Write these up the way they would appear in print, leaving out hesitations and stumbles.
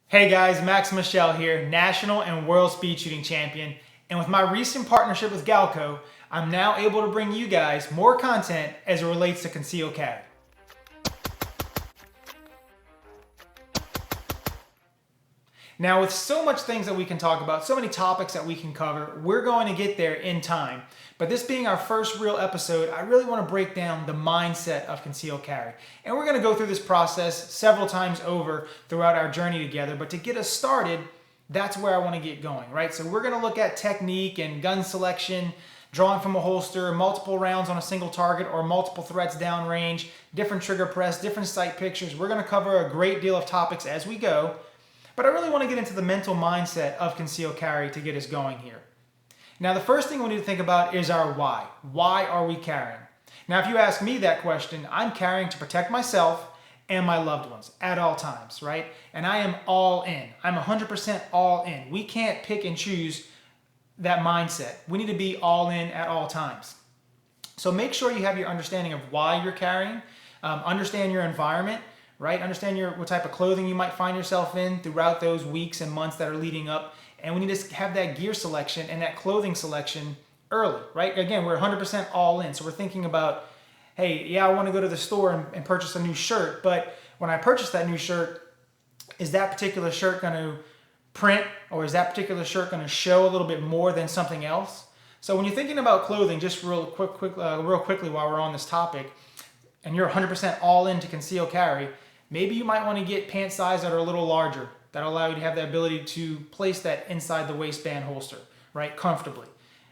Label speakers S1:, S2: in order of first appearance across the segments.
S1: Hey guys, Max Michel here, national and world speed shooting champion. And with my recent partnership with Galco, I'm now able to bring you guys more content as it relates to concealed carry. Now, with so much things that we can talk about, so many topics that we can cover, we're going to get there in time. But this being our first real episode, I really want to break down the mindset of concealed carry. And we're going to go through this process several times over throughout our journey together. But to get us started, that's where I want to get going, right? So we're going to look at technique and gun selection, drawing from a holster, multiple rounds on a single target or multiple threats downrange, different trigger press, different sight pictures. We're going to cover a great deal of topics as we go. But I really want to get into the mental mindset of concealed carry to get us going here. Now, the first thing we need to think about is our why. Why are we carrying? Now, if you ask me that question, I'm carrying to protect myself and my loved ones at all times, right? And I am all in. I'm 100% all in. We can't pick and choose that mindset. We need to be all in at all times. So make sure you have your understanding of why you're carrying, understand your environment, right? Understand what type of clothing you might find yourself in throughout those weeks and months that are leading up. And we need to have that gear selection and that clothing selection early, right? Again, we're 100% all in. So we're thinking about, hey, yeah, I want to go to the store and purchase a new shirt. But when I purchase that new shirt, is that particular shirt going to print, or is that particular shirt going to show a little bit more than something else? So when you're thinking about clothing, just real quickly while we're on this topic, and you're 100% all in to conceal carry, maybe you might want to get pant size that are a little larger, that allow you to have the ability to place that inside the waistband holster, right, comfortably.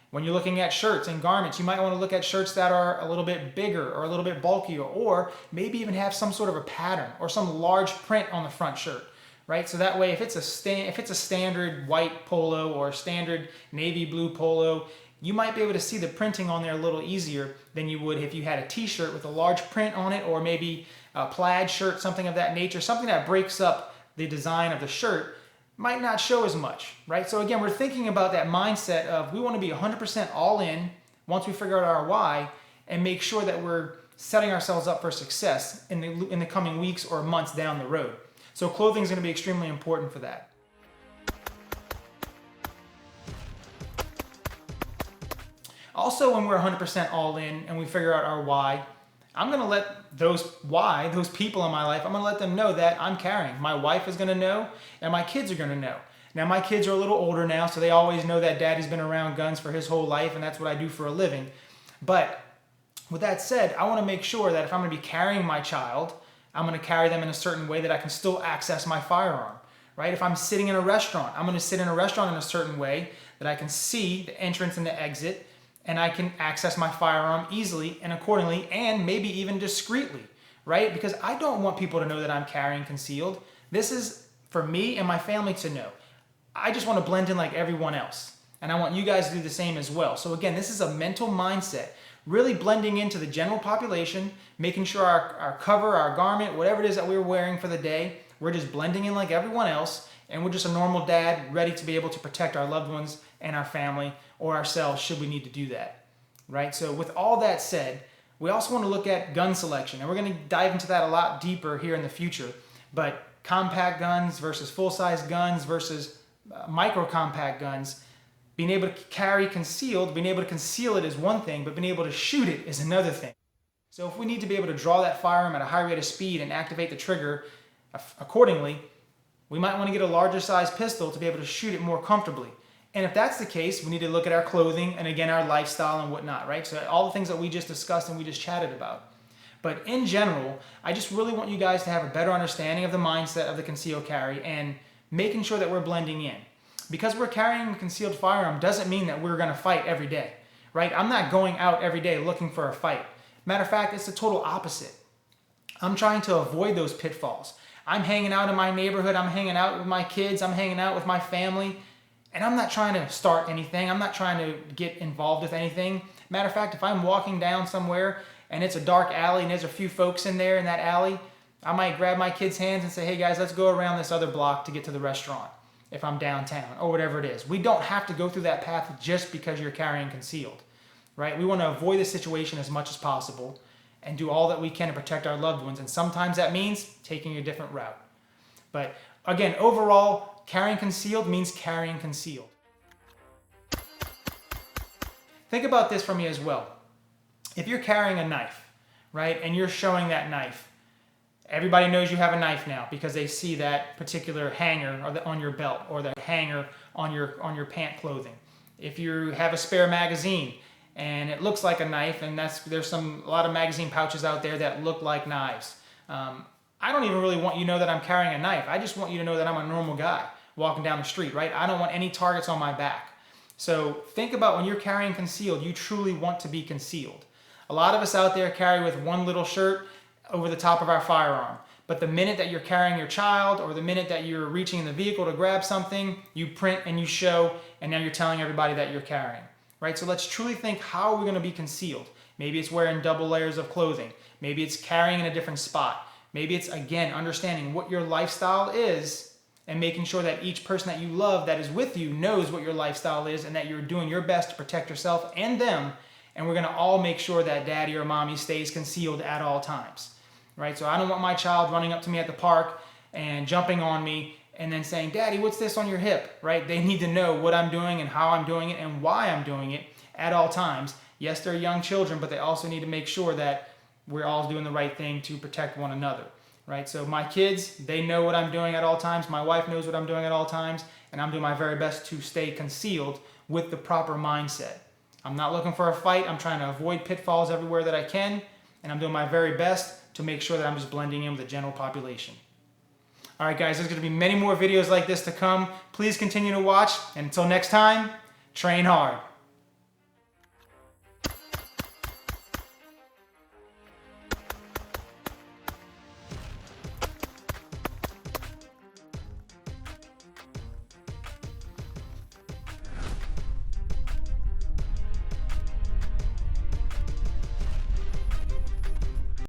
S1: When you're looking at shirts and garments, you might want to look at shirts that are a little bit bigger or a little bit bulkier, or maybe even have some sort of a pattern or some large print on the front shirt, right? So that way, if it's a standard white polo or a standard navy blue polo, you might be able to see the printing on there a little easier than you would if you had a t-shirt with a large print on it, or maybe a plaid shirt, something of that nature, something that breaks up the design of the shirt might not show as much, right? So again, we're thinking about that mindset of we want to be 100% all in once we figure out our why, and make sure that we're setting ourselves up for success in the coming weeks or months down the road. So clothing is going to be extremely important for that. Also, when we're 100% all in and we figure out our why, I'm going to let those people in my life, I'm going to let them know that I'm carrying. My wife is going to know, and my kids are going to know. Now, my kids are a little older now, so they always know that daddy's been around guns for his whole life, and that's what I do for a living. But with that said, I want to make sure that if I'm going to be carrying my child, I'm going to carry them in a certain way that I can still access my firearm, right? If I'm sitting in a restaurant, I'm going to sit in a restaurant in a certain way that I can see the entrance and the exit, and I can access my firearm easily and accordingly, and maybe even discreetly, right? Because I don't want people to know that I'm carrying concealed. This is for me and my family to know. I just want to blend in like everyone else. And I want you guys to do the same as well. So again, this is a mental mindset, really blending into the general population, making sure our cover, our garment, whatever it is that we're wearing for the day, we're just blending in like everyone else. And we're just a normal dad ready to be able to protect our loved ones and our family, or ourselves should we need to do that, right? So with all that said, we also want to look at gun selection, and we're going to dive into that a lot deeper here in the future. But compact guns versus full-size guns versus micro-compact guns, being able to carry concealed, being able to conceal it is one thing, but being able to shoot it is another thing. So if we need to be able to draw that firearm at a high rate of speed and activate the trigger accordingly, we might want to get a larger size pistol to be able to shoot it more comfortably. And if that's the case, we need to look at our clothing and again, our lifestyle and whatnot, right? So all the things that we just discussed and we just chatted about. But in general, I just really want you guys to have a better understanding of the mindset of the concealed carry and making sure that we're blending in. Because we're carrying a concealed firearm doesn't mean that we're going to fight every day, right? I'm not going out every day looking for a fight. Matter of fact, it's the total opposite. I'm trying to avoid those pitfalls. I'm hanging out in my neighborhood, I'm hanging out with my kids, I'm hanging out with my family, and I'm not trying to start anything. I'm not trying to get involved with anything. Matter of fact, if I'm walking down somewhere and it's a dark alley and there's a few folks in there in that alley, I might grab my kids' hands and say, hey guys, let's go around this other block to get to the restaurant if I'm downtown or whatever it is. We don't have to go through that path just because you're carrying concealed, right? We want to avoid the situation as much as possible and do all that we can to protect our loved ones. And sometimes that means taking a different route. But again, overall, carrying concealed means carrying concealed. Think about this for me as well. If you're carrying a knife, right, and you're showing that knife, everybody knows you have a knife now because they see that particular hanger on your belt or the hanger on your pant clothing. If you have a spare magazine and it looks like a knife, and there's a lot of magazine pouches out there that look like knives. I don't even really want you to know that I'm carrying a knife. I just want you to know that I'm a normal guy walking down the street, right? I don't want any targets on my back. So think about when you're carrying concealed, you truly want to be concealed. A lot of us out there carry with one little shirt over the top of our firearm. But the minute that you're carrying your child or the minute that you're reaching in the vehicle to grab something, you print and you show, and now you're telling everybody that you're carrying, right? So let's truly think, how are we going to be concealed? Maybe it's wearing double layers of clothing. Maybe it's carrying in a different spot. Maybe it's, again, understanding what your lifestyle is and making sure that each person that you love that is with you knows what your lifestyle is and that you're doing your best to protect yourself and them. And we're going to all make sure that daddy or mommy stays concealed at all times, right? So I don't want my child running up to me at the park and jumping on me and then saying, "Daddy, what's this on your hip?" Right? They need to know what I'm doing and how I'm doing it and why I'm doing it at all times. Yes, they're young children, but they also need to make sure that we're all doing the right thing to protect one another, right? So my kids, they know what I'm doing at all times. My wife knows what I'm doing at all times, and I'm doing my very best to stay concealed with the proper mindset. I'm not looking for a fight. I'm trying to avoid pitfalls everywhere that I can, and I'm doing my very best to make sure that I'm just blending in with the general population. All right, guys, there's going to be many more videos like this to come. Please continue to watch, and until next time, train hard.